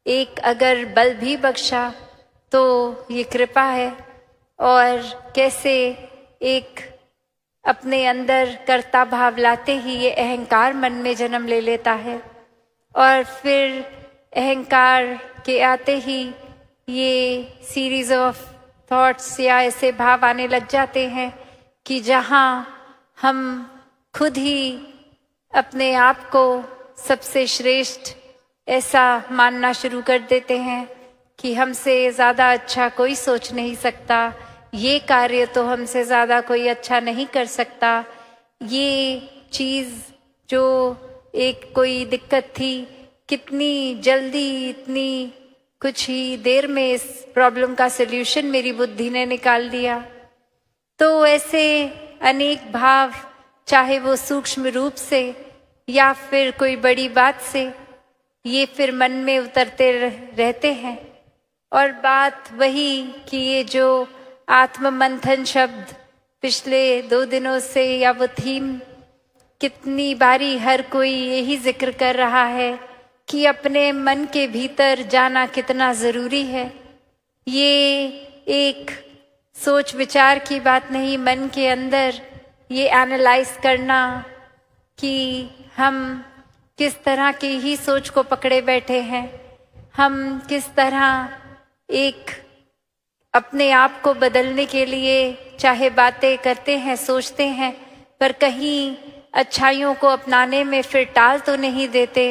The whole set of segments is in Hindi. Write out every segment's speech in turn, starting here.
एक अगर बल भी बख्शा तो ये कृपा है, और कैसे एक अपने अंदर कर्ता भाव लाते ही ये अहंकार मन में जन्म ले लेता है, और फिर अहंकार के आते ही ये सीरीज ऑफ थॉट्स या ऐसे भाव आने लग जाते हैं कि जहाँ हम खुद ही अपने आप को सबसे श्रेष्ठ ऐसा मानना शुरू कर देते हैं कि हमसे ज़्यादा अच्छा कोई सोच नहीं सकता, ये कार्य तो हमसे ज़्यादा कोई अच्छा नहीं कर सकता, ये चीज़ जो एक कोई दिक्कत थी कितनी जल्दी इतनी कुछ ही देर में इस प्रॉब्लम का सल्यूशन मेरी बुद्धि ने निकाल दिया। तो ऐसे अनेक भाव, चाहे वो सूक्ष्म रूप से या फिर कोई बड़ी बात से, ये फिर मन में उतरते रहते हैं। और बात वही कि ये जो आत्म मंथन शब्द पिछले 2 दिनों से, या वो थीम कितनी बारी हर कोई यही जिक्र कर रहा है कि अपने मन के भीतर जाना कितना ज़रूरी है। ये एक सोच विचार की बात नहीं, मन के अंदर ये एनालाइज करना कि हम किस तरह की ही सोच को पकड़े बैठे हैं, हम किस तरह एक अपने आप को बदलने के लिए चाहे बातें करते हैं, सोचते हैं, पर कहीं अच्छाइयों को अपनाने में फिर टाल तो नहीं देते।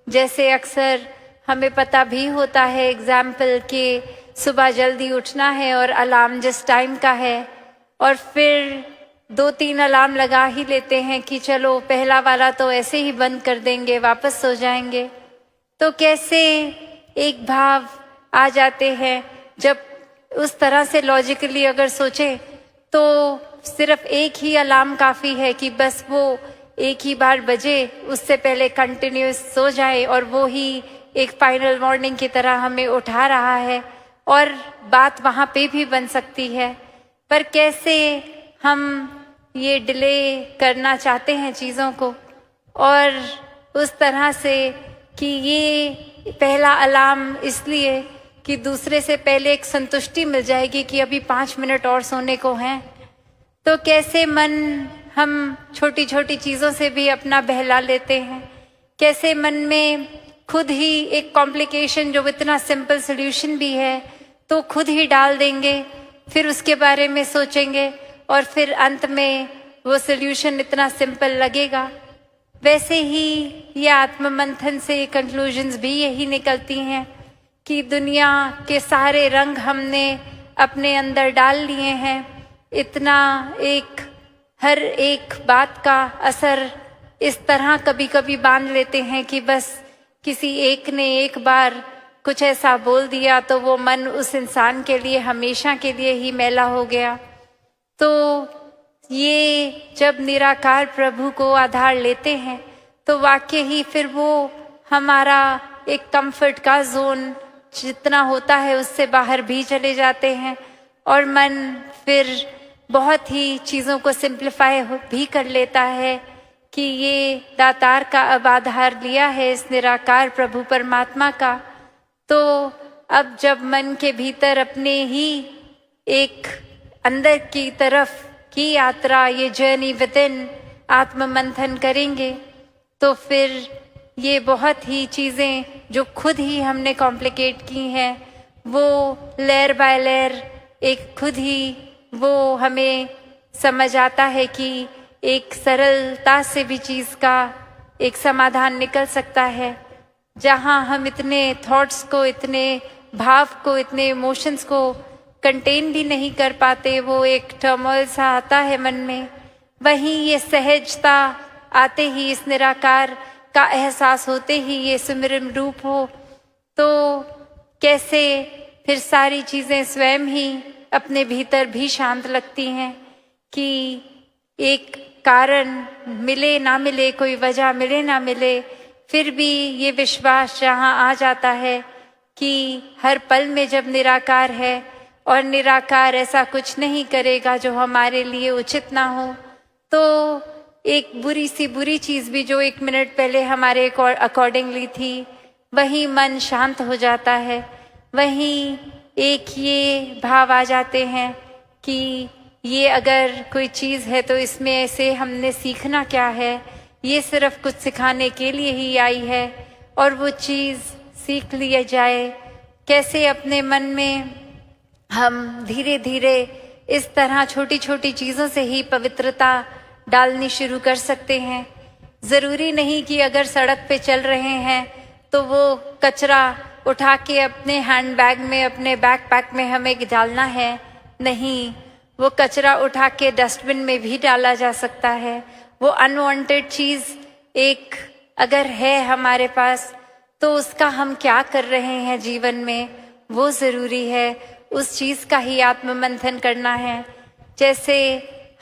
जैसे अक्सर हमें पता भी होता है एग्जाम्पल कि सुबह जल्दी उठना है और अलार्म जिस टाइम का है, और फिर 2-3 अलार्म लगा ही लेते हैं कि चलो पहला वाला तो ऐसे ही बंद कर देंगे, वापस सो जाएंगे। तो कैसे एक भाव आ जाते हैं, जब उस तरह से लॉजिकली अगर सोचें तो सिर्फ एक ही अलार्म काफ़ी है कि बस वो एक ही बार बजे, उससे पहले कंटिन्यूस सो जाए, और वो ही एक फाइनल वार्निंग की तरह हमें उठा रहा है, और बात वहाँ पे भी बन सकती है। पर कैसे हम ये डिले करना चाहते हैं चीज़ों को, और उस तरह से कि ये पहला अलार्म इसलिए कि दूसरे से पहले एक संतुष्टि मिल जाएगी कि अभी 5 मिनट और सोने को हैं। तो कैसे मन हम छोटी छोटी चीज़ों से भी अपना बहला लेते हैं, कैसे मन में खुद ही एक कॉम्प्लिकेशन जो इतना सिंपल सोल्यूशन भी है तो खुद ही डाल देंगे, फिर उसके बारे में सोचेंगे, और फिर अंत में वो सोल्यूशन इतना सिंपल लगेगा। वैसे ही ये आत्म मंथन से कंक्लूजन्स भी यही निकलती हैं कि दुनिया के सारे रंग हमने अपने अंदर डाल लिए हैं, इतना एक हर एक बात का असर इस तरह कभी कभी बांध लेते हैं कि बस किसी एक ने एक बार कुछ ऐसा बोल दिया तो वो मन उस इंसान के लिए हमेशा के लिए ही मैला हो गया। तो ये जब निराकार प्रभु को आधार लेते हैं तो वाकई ही फिर वो हमारा एक कंफर्ट का जोन जितना होता है उससे बाहर भी चले जाते हैं, और मन फिर बहुत ही चीज़ों को सिंप्लीफाई भी कर लेता है कि ये दातार का अब आधार लिया है इस निराकार प्रभु परमात्मा का। तो अब जब मन के भीतर अपने ही एक अंदर की तरफ की यात्रा, ये जर्नी विद इन आत्म मंथन करेंगे तो फिर ये बहुत ही चीज़ें जो खुद ही हमने कॉम्प्लिकेट की हैं वो लेयर बाय लेयर एक खुद ही वो हमें समझ आता है कि एक सरलता से भी चीज़ का एक समाधान निकल सकता है। जहाँ हम इतने थॉट्स को, इतने भाव को, इतने इमोशंस को कंटेन भी नहीं कर पाते, वो एक टर्मोइल सा आता है मन में, वहीं ये सहजता आते ही, इस निराकार का एहसास होते ही ये सुमिरन रूप हो, तो कैसे फिर सारी चीज़ें स्वयं ही अपने भीतर भी शांत लगती हैं कि एक कारण मिले ना मिले, कोई वजह मिले ना मिले, फिर भी ये विश्वास जहाँ आ जाता है कि हर पल में जब निराकार है और निराकार ऐसा कुछ नहीं करेगा जो हमारे लिए उचित ना हो, तो एक बुरी सी बुरी चीज़ भी जो 1 मिनट पहले हमारे अकॉर्डिंगली थी वहीं मन शांत हो जाता है। वहीं एक ये भाव आ जाते हैं कि ये अगर कोई चीज़ है तो इसमें से हमने सीखना क्या है, ये सिर्फ कुछ सिखाने के लिए ही आई है और वो चीज़ सीख लिया जाए। कैसे अपने मन में हम धीरे धीरे इस तरह छोटी छोटी चीज़ों से ही पवित्रता डालनी शुरू कर सकते हैं। ज़रूरी नहीं कि अगर सड़क पे चल रहे हैं तो वो कचरा उठा के अपने हैंडबैग में, अपने बैकपैक में हमें डालना है। नहीं, वो कचरा उठा के डस्टबिन में भी डाला जा सकता है। वो अनवांटेड चीज़ एक अगर है हमारे पास तो उसका हम क्या कर रहे हैं जीवन में, वो ज़रूरी है। उस चीज़ का ही आत्ममंथन करना है। जैसे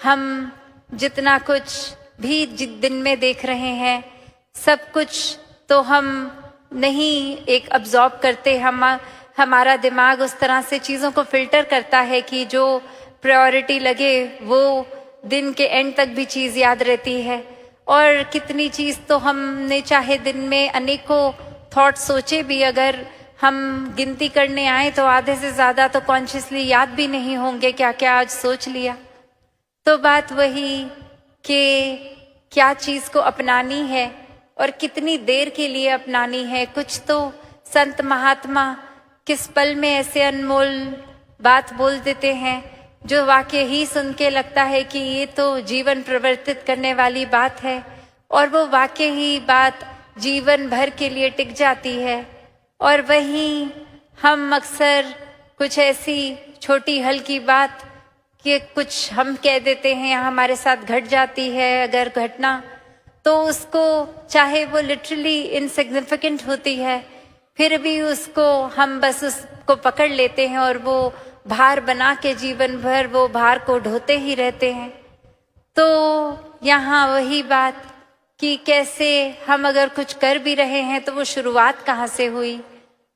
हम जितना कुछ भी दिन में देख रहे हैं, सब कुछ तो हम नहीं एक अब्जॉर्ब करते। हमारा दिमाग उस तरह से चीज़ों को फिल्टर करता है कि जो प्रायोरिटी लगे वो दिन के एंड तक भी चीज़ याद रहती है। और कितनी चीज़ तो हमने चाहे दिन में अनेकों थॉट सोचे भी, अगर हम गिनती करने आए तो आधे से ज़्यादा तो कॉन्शियसली याद भी नहीं होंगे क्या क्या आज सोच लिया। तो बात वही कि क्या चीज़ को अपनानी है और कितनी देर के लिए अपनानी है। कुछ तो संत महात्मा किस पल में ऐसे अनमोल बात बोल देते हैं जो वाकई ही सुन के लगता है कि ये तो जीवन परिवर्तित करने वाली बात है, और वो वाकई ही बात जीवन भर के लिए टिक जाती है। और वहीं हम अक्सर कुछ ऐसी छोटी हल्की बात कि कुछ हम कह देते हैं या हमारे साथ घट जाती है अगर घटना, तो उसको चाहे वो लिटरली इनसिग्निफिकेंट होती है, फिर भी उसको हम बस उसको पकड़ लेते हैं और वो भार बना के जीवन भर वो भार को ढोते ही रहते हैं। तो यहाँ वही बात कि कैसे हम अगर कुछ कर भी रहे हैं तो वो शुरुआत कहाँ से हुई,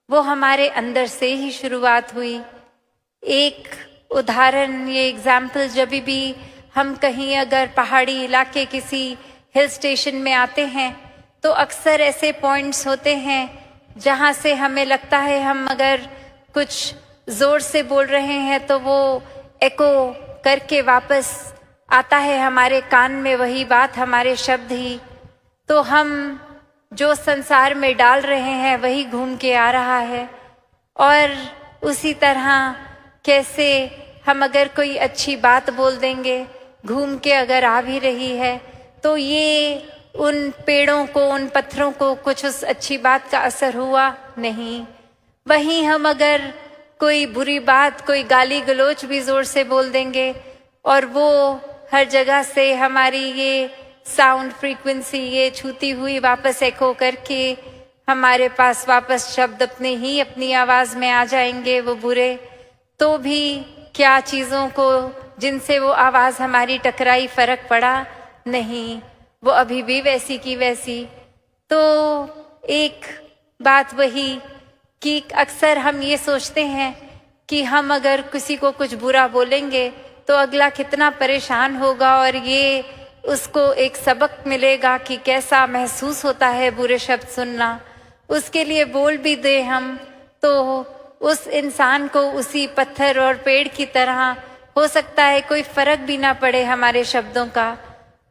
वो हमारे अंदर से ही शुरुआत हुई। एक उदाहरण, ये एग्जाम्पल, जब भी हम कहीं अगर पहाड़ी इलाके किसी हिल स्टेशन में आते हैं तो अक्सर ऐसे पॉइंट्स होते हैं जहाँ से हमें लगता है हम अगर कुछ ज़ोर से बोल रहे हैं तो वो एको करके वापस आता है हमारे कान में, वही बात, हमारे शब्द ही। तो हम जो संसार में डाल रहे हैं वही घूम के आ रहा है। और उसी तरह कैसे हम अगर कोई अच्छी बात बोल देंगे, घूम के अगर आ भी रही है, तो ये उन पेड़ों को, उन पत्थरों को कुछ उस अच्छी बात का असर हुआ नहीं। वहीं हम अगर कोई बुरी बात, कोई गाली गलौज भी जोर से बोल देंगे और वो हर जगह से हमारी ये साउंड फ्रीक्वेंसी ये छूती हुई वापस एको करके हमारे पास वापस शब्द अपने ही अपनी आवाज़ में आ जाएंगे वो बुरे, तो भी क्या चीज़ों को जिनसे वो आवाज़ हमारी टकराई फर्क पड़ा नहीं, वो अभी भी वैसी की वैसी। तो एक बात वही कि अक्सर हम ये सोचते हैं कि हम अगर किसी को कुछ बुरा बोलेंगे तो अगला कितना परेशान होगा और ये उसको एक सबक मिलेगा कि कैसा महसूस होता है बुरे शब्द सुनना। उसके लिए बोल भी दे हम तो उस इंसान को उसी पत्थर और पेड़ की तरह हो सकता है कोई फर्क भी ना पड़े हमारे शब्दों का,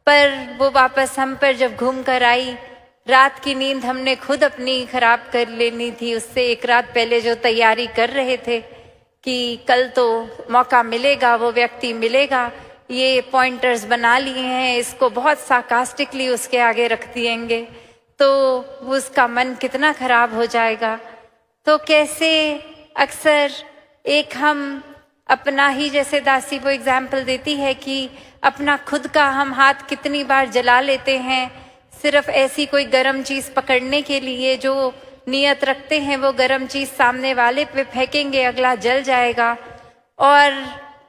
पर वो वापस हम पर जब घूम कर आई, रात की नींद हमने खुद अपनी खराब कर लेनी थी। उससे एक रात पहले जो तैयारी कर रहे थे कि कल तो मौका मिलेगा, वो व्यक्ति मिलेगा, ये पॉइंटर्स बना लिए हैं, इसको बहुत सार्कास्टिकली उसके आगे रख दिएंगे, तो उसका मन कितना खराब हो जाएगा। तो कैसे अक्सर एक हम अपना ही, जैसे दासी वो एग्जाम्पल देती है कि अपना खुद का हम हाथ कितनी बार जला लेते हैं सिर्फ ऐसी कोई गर्म चीज़ पकड़ने के लिए, जो नियत रखते हैं वो गर्म चीज़ सामने वाले पे फेंकेंगे, अगला जल जाएगा और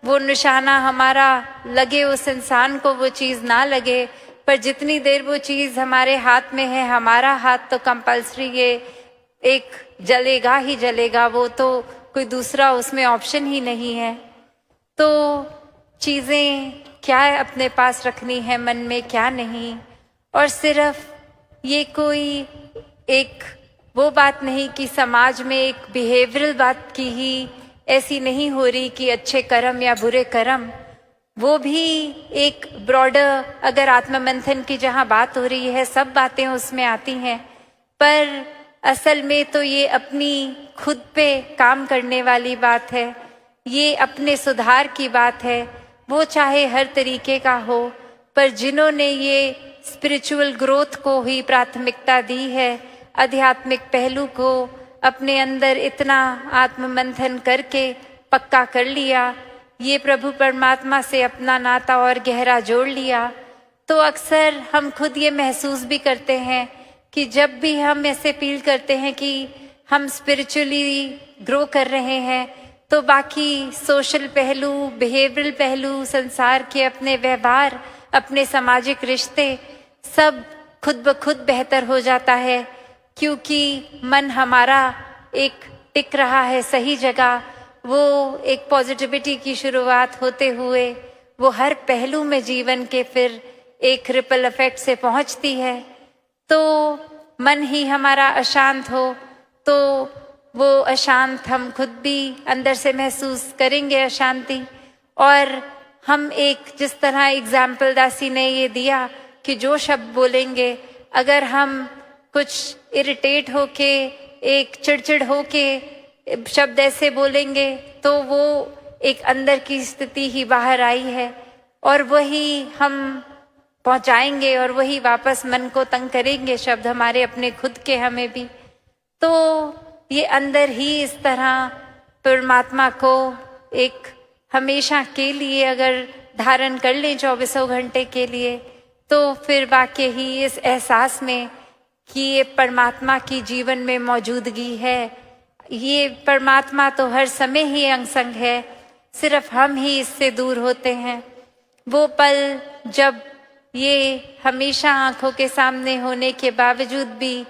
वो निशाना हमारा लगे उस इंसान को, वो चीज़ ना लगे, पर जितनी देर वो चीज़ हमारे हाथ में है, हमारा हाथ तो कंपल्सरी ये एक जलेगा ही जलेगा, वो तो कोई दूसरा उसमें ऑप्शन ही नहीं है। तो चीज़ें क्या अपने पास रखनी है मन में, क्या नहीं, और सिर्फ ये कोई एक वो बात नहीं कि समाज में एक बिहेवियरल बात की ही ऐसी नहीं हो रही कि अच्छे कर्म या बुरे कर्म, वो भी एक ब्रॉडर अगर आत्ममंथन की जहाँ बात हो रही है, सब बातें उसमें आती हैं। पर असल में तो ये अपनी खुद पे काम करने वाली बात है, ये अपने सुधार की बात है। वो चाहे हर तरीके का हो, पर जिन्होंने ये स्पिरिचुअल ग्रोथ को ही प्राथमिकता दी है, आध्यात्मिक पहलू को अपने अंदर इतना आत्ममंथन करके पक्का कर लिया, ये प्रभु परमात्मा से अपना नाता और गहरा जोड़ लिया, तो अक्सर हम खुद ये महसूस भी करते हैं कि जब भी हम ऐसे फील करते हैं कि हम स्पिरिचुअली ग्रो कर रहे हैं, तो बाकी सोशल पहलू, बिहेवियरल पहलू, संसार के अपने व्यवहार, अपने सामाजिक रिश्ते सब खुद ब खुद बेहतर हो जाता है, क्योंकि मन हमारा एक टिक रहा है सही जगह। वो एक पॉजिटिविटी की शुरुआत होते हुए वो हर पहलू में जीवन के फिर एक रिपल इफेक्ट से पहुंचती है। तो मन ही हमारा अशांत हो तो वो अशांत हम खुद भी अंदर से महसूस करेंगे अशांति। और हम एक जिस तरह एग्जाम्पल दासी ने ये दिया कि जो शब्द बोलेंगे, अगर हम कुछ इरिटेट होके, एक चिड़चिड़ होके शब्द ऐसे बोलेंगे, तो वो एक अंदर की स्थिति ही बाहर आई है और वही हम पहुंचाएंगे और वही वापस मन को तंग करेंगे शब्द हमारे अपने खुद के हमें भी। तो ये अंदर ही इस तरह परमात्मा को एक हमेशा के लिए अगर धारण कर लें 24 घंटे के लिए, तो फिर वाकई ही इस एहसास में कि ये परमात्मा की जीवन में मौजूदगी है, ये परमात्मा तो हर समय ही अंग संग है, सिर्फ हम ही इससे दूर होते हैं। वो पल जब ये हमेशा आंखों के सामने होने के बावजूद भी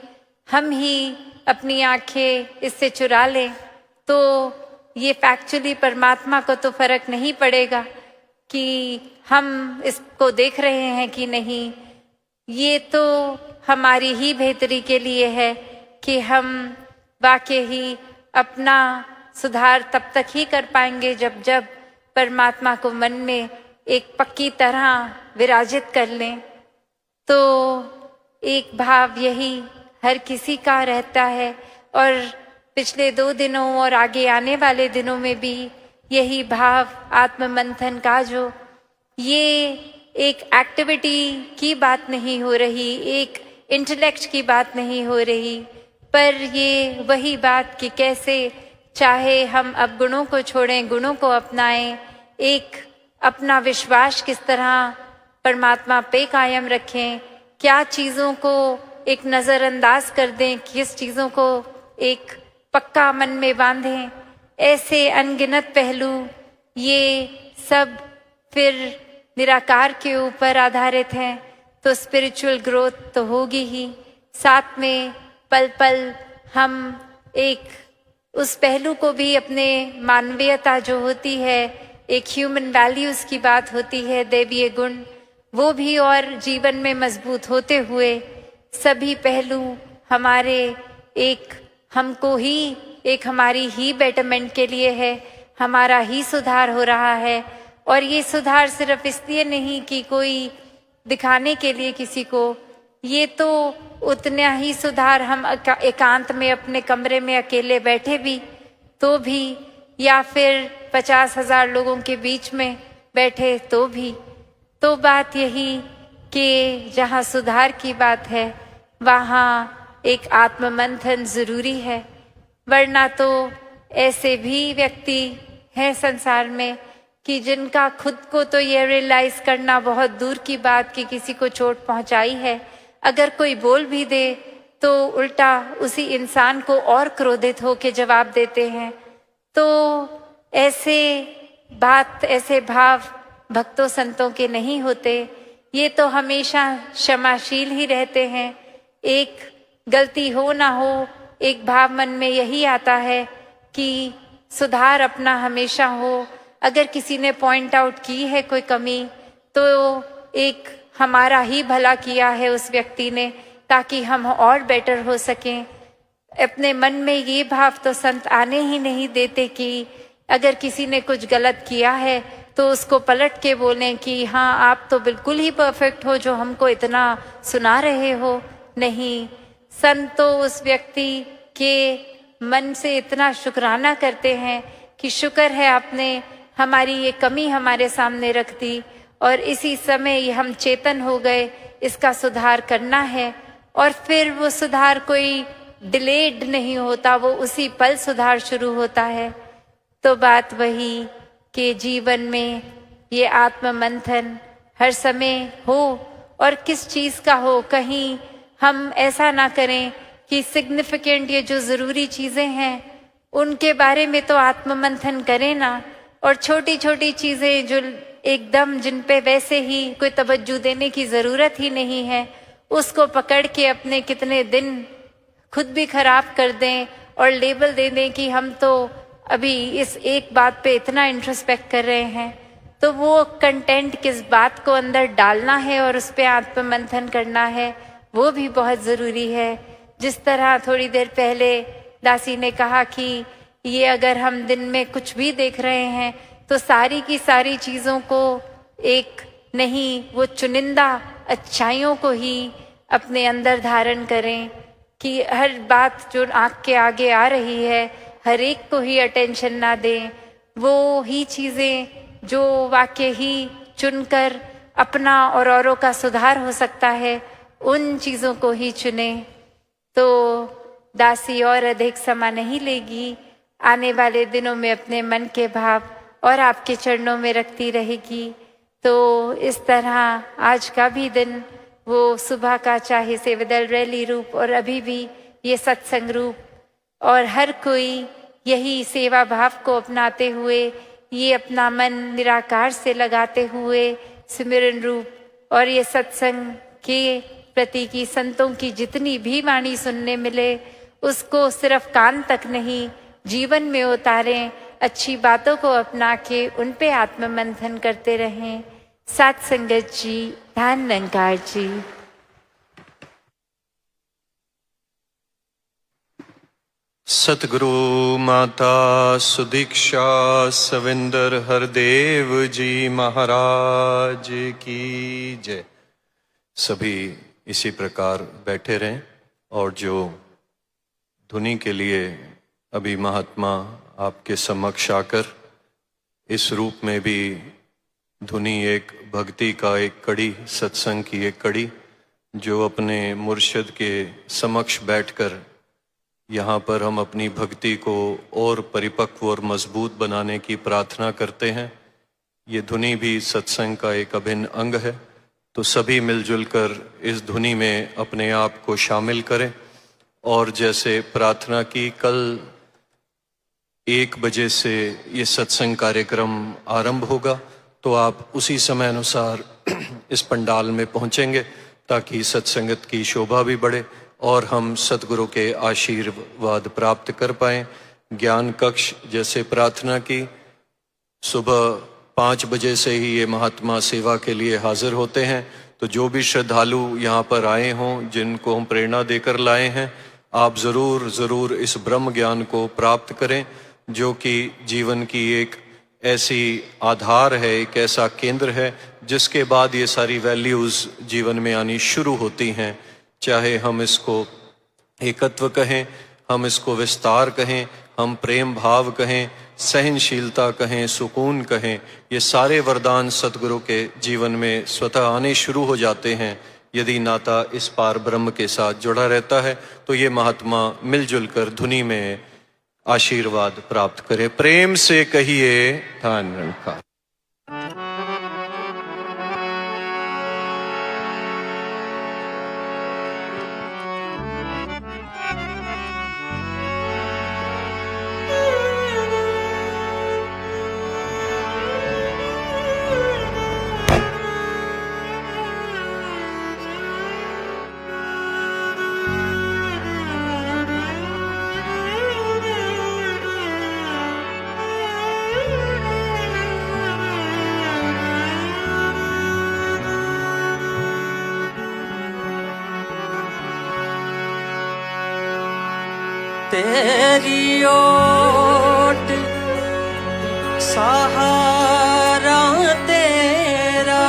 हम ही अपनी आंखें इससे चुरा लें, तो ये फैक्चुअली परमात्मा को तो फर्क नहीं पड़ेगा कि हम इसको देख रहे हैं कि नहीं। ये तो हमारी ही बेहतरी के लिए है कि हम वाकई ही अपना सुधार तब तक ही कर पाएंगे जब जब परमात्मा को मन में एक पक्की तरह विराजित कर लें। तो एक भाव यही हर किसी का रहता है और पिछले 2 दिनों और आगे आने वाले दिनों में भी यही भाव आत्ममंथन का, जो ये एक एक्टिविटी की बात नहीं हो रही, एक इंटेलेक्ट की बात नहीं हो रही, पर ये वही बात कि कैसे चाहे हम अब गुणों को छोड़ें, गुणों को अपनाएं, एक अपना विश्वास किस तरह परमात्मा पे कायम रखें, क्या चीज़ों को एक नज़रअंदाज कर दें, किस चीज़ों को एक पक्का मन में बांधें, ऐसे अनगिनत पहलू ये सब फिर निराकार के ऊपर आधारित हैं। तो स्पिरिचुअल ग्रोथ तो होगी ही, साथ में पल पल हम एक उस पहलू को भी अपने मानवीयता जो होती है, एक ह्यूमन वैल्यूज़ की बात होती है, दैवीय गुण, वो भी और जीवन में मजबूत होते हुए सभी पहलू हमारे एक हमको ही एक हमारी ही बेटरमेंट के लिए है, हमारा ही सुधार हो रहा है। और ये सुधार सिर्फ इसलिए नहीं कि कोई दिखाने के लिए किसी को, ये तो उतना ही सुधार हम एकांत में अपने कमरे में अकेले बैठे भी तो भी, या फिर 50,000 लोगों के बीच में बैठे तो भी। तो बात यही कि जहाँ सुधार की बात है वहाँ एक आत्ममंथन जरूरी है, वरना तो ऐसे भी व्यक्ति हैं संसार में कि जिनका खुद को तो ये रियलाइज करना बहुत दूर की बात कि किसी को चोट पहुंचाई है, अगर कोई बोल भी दे तो उल्टा उसी इंसान को और क्रोधित होकर जवाब देते हैं। तो ऐसे बात, ऐसे भाव भक्तों संतों के नहीं होते, ये तो हमेशा क्षमाशील ही रहते हैं। एक गलती हो ना हो, एक भाव मन में यही आता है कि सुधार अपना हमेशा हो। अगर किसी ने पॉइंट आउट की है कोई कमी, तो एक हमारा ही भला किया है उस व्यक्ति ने, ताकि हम और बेटर हो सकें। अपने मन में ये भाव तो संत आने ही नहीं देते कि अगर किसी ने कुछ गलत किया है तो उसको पलट के बोलें कि हाँ आप तो बिल्कुल ही परफेक्ट हो जो हमको इतना सुना रहे हो। नहीं, संत तो उस व्यक्ति के मन से इतना शुक्राना करते हैं कि शुक्र है आपने हमारी ये कमी हमारे सामने रख दी और इसी समय ये हम चेतन हो गए, इसका सुधार करना है। और फिर वो सुधार कोई डिलेड नहीं होता, वो उसी पल सुधार शुरू होता है। तो बात वही कि जीवन में ये आत्म मंथन हर समय हो और किस चीज़ का हो। कहीं हम ऐसा ना करें कि सिग्निफिकेंट ये जो ज़रूरी चीज़ें हैं उनके बारे में तो आत्म मंथन करें ना, और छोटी छोटी चीज़ें जो एकदम जिन पे वैसे ही कोई तवज्जो देने की ज़रूरत ही नहीं है उसको पकड़ के अपने कितने दिन खुद भी खराब कर दें और लेबल दे दें कि हम तो अभी इस एक बात पे इतना इंट्रोस्पेक्ट कर रहे हैं। तो वो कंटेंट किस बात को अंदर डालना है और उस पर आत्म मंथन करना है, वो भी बहुत ज़रूरी है। जिस तरह थोड़ी देर पहले दासी ने कहा कि ये अगर हम दिन में कुछ भी देख रहे हैं तो सारी की सारी चीज़ों को एक नहीं, वो चुनिंदा अच्छाइयों को ही अपने अंदर धारण करें कि हर बात जो आँख के आगे आ रही है हर एक को ही अटेंशन ना दें। वो ही चीज़ें जो वाकई ही चुनकर अपना और औरों का सुधार हो सकता है उन चीज़ों को ही चुने। तो दासी और अधिक समय नहीं लेगी, आने वाले दिनों में अपने मन के भाव और आपके चरणों में रखती रहेगी। तो इस तरह आज का भी दिन, वो सुबह का चाहे सेवादल रैली रूप और अभी भी ये सत्संग रूप, और हर कोई यही सेवा भाव को अपनाते हुए ये अपना मन निराकार से लगाते हुए सिमरन रूप और ये सत्संग के प्रति की संतों की जितनी भी वाणी सुनने मिले उसको सिर्फ कान तक नहीं जीवन में उतारें, अच्छी बातों को अपना के उन पे आत्म मंथन करते रहें। साथ संगत जी, धन निरंकार जी। सतगुरु माता सुदीक्षा सविंदर हरदेव जी महाराज की जय। सभी इसी प्रकार बैठे रहें और जो धुनी के लिए अभी महात्मा आपके समक्ष आकर इस रूप में भी धुनी एक भक्ति का एक कड़ी, सत्संग की एक कड़ी जो अपने मुर्शिद के समक्ष बैठकर यहाँ पर हम अपनी भक्ति को और परिपक्व और मजबूत बनाने की प्रार्थना करते हैं। ये धुनी भी सत्संग का एक अभिन्न अंग है। तो सभी मिलजुल कर इस धुनी में अपने आप को शामिल करें और जैसे प्रार्थना की, कल 1 बजे से ये सत्संग कार्यक्रम आरंभ होगा तो आप उसी समय अनुसार इस पंडाल में पहुंचेंगे ताकि सत्संगत की शोभा भी बढ़े और हम सतगुरु के आशीर्वाद प्राप्त कर पाएं। ज्ञान कक्ष जैसे प्रार्थना की, सुबह 5 बजे से ही ये महात्मा सेवा के लिए हाजिर होते हैं। तो जो भी श्रद्धालु यहाँ पर आए हों, जिनको हम प्रेरणा देकर लाए हैं, आप ज़रूर इस ब्रह्म ज्ञान को प्राप्त करें जो कि जीवन की एक ऐसी आधार है, एक ऐसा केंद्र है जिसके बाद ये सारी वैल्यूज़ जीवन में आनी शुरू होती हैं। चाहे हम इसको एकत्व कहें, हम इसको विस्तार कहें, हम प्रेम भाव कहें, सहनशीलता कहें, सुकून कहें, ये सारे वरदान सतगुरु के जीवन में स्वतः आने शुरू हो जाते हैं यदि नाता इस पार ब्रह्म के साथ जुड़ा रहता है। तो ये महात्मा मिलजुल कर धुनी में आशीर्वाद प्राप्त करें। प्रेम से कहिए धन निरंकार। तेरी ओट सहारा तेरा,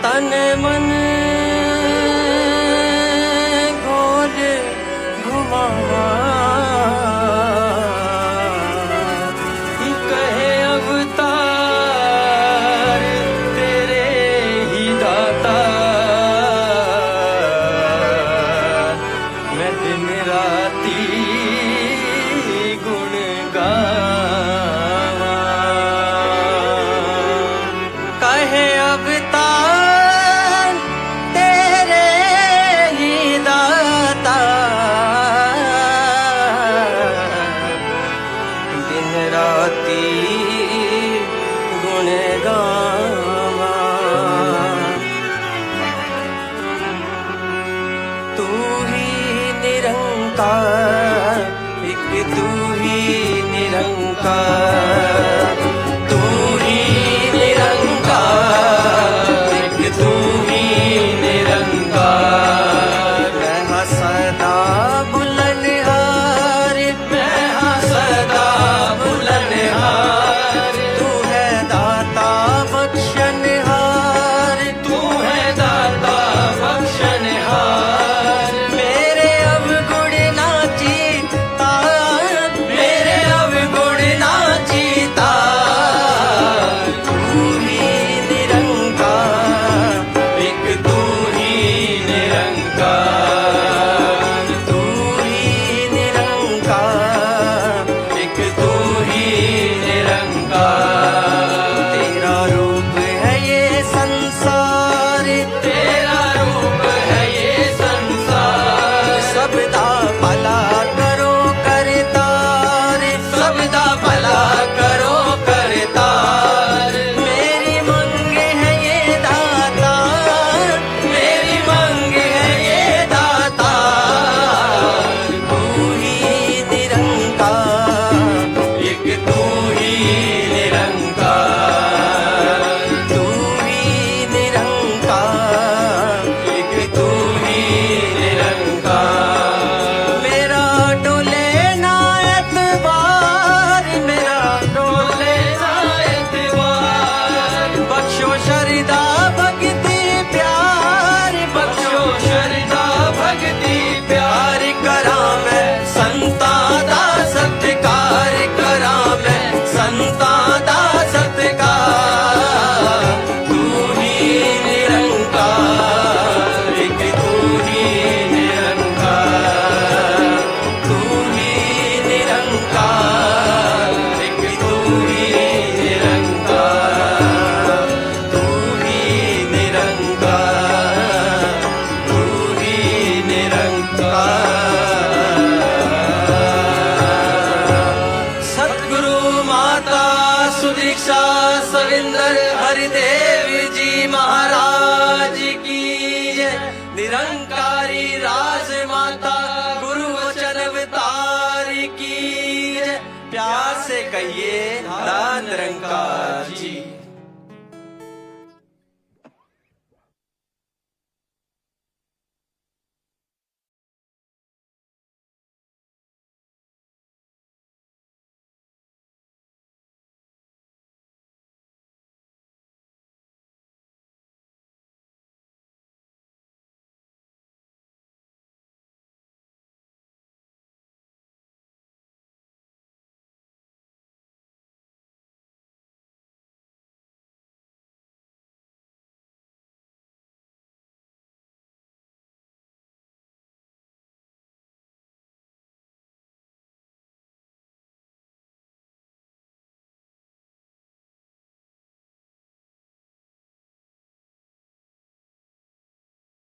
तन मन घोर घुमावा, कहे अवतार तेरे ही दाता, मैं दिन राती गुण गावा, कहे अवतार तेरे ही दाता, दिन राती गुण गावा, तू ही निरंकार, एक तू ही निरंकार, तू ही निरंकार, एक तू ही निरंकार, मैं हाँ सदा बुलनहार, मैं हाँ सदा बुलनहार, तू है दाता बख्शनहार, तू है दाता बख्शनहार, मेरे अवगुण ना जीता, मेरे अवगुण ना जीता, तू ही निरंकार, एक तू ही निरंकार, तू ही निरंकार, एक तू ही निरंकार, तेरा रूप है ये संसार, तेरा रूप है ये संसार, सबदा भला करो करतार, सबदा भला करो करतार, मेरी मांगे है ये दाता, मेरी मांगे है ये दाता, तू ही निरंकार, एक तू ही निरंकार, तू ही निरंकार, एक तू ही निरंकार, मेरा डोले ना एतबार, मेरा डोले ना एतबार, बख्शो शरदा भक्ति प्यार, बख्शो शरदा भक्ति प्यार, करा मैं संता दा सत्कार, करा मैं संता दा सत्कार, तू ही निरंकार, एक तू ही निरंकार, तू ही निरंकार, एक तू ही निरंकार, तू ही निरंकार, तू ही निरंकार। सतगुरु माता सुदीक्षा सविंदर हरिदेव जी महाराज की जय, निरंकारी